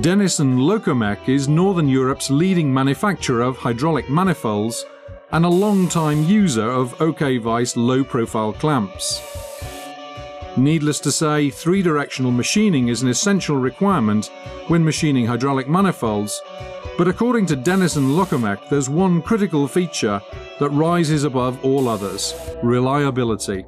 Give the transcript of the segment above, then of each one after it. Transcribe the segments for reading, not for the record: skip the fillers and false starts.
Denison Lokomec is Northern Europe's leading manufacturer of hydraulic manifolds and a long-time user of VISE low-profile clamps. Needless to say, three-directional machining is an essential requirement when machining hydraulic manifolds, but according to Denison Lokomec, there's one critical feature that rises above all others: reliability.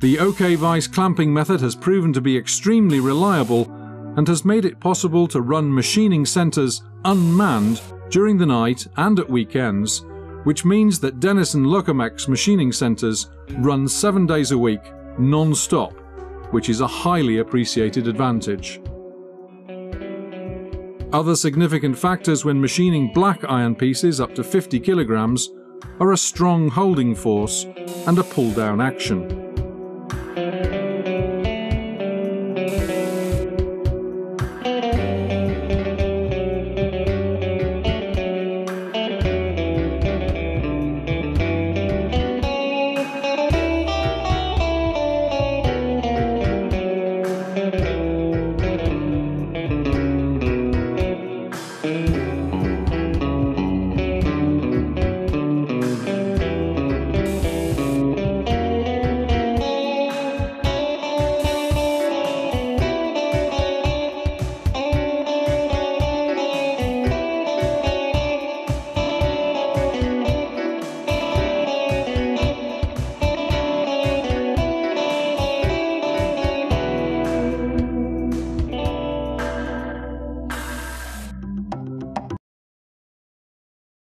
The VISE clamping method has proven to be extremely reliable and has made it possible to run machining centres unmanned during the night and at weekends, which means that Denison Lokomec's machining centres run 7 days a week, non-stop, which is a highly appreciated advantage. Other significant factors when machining black iron pieces up to 50 kilograms are a strong holding force and a pull-down action.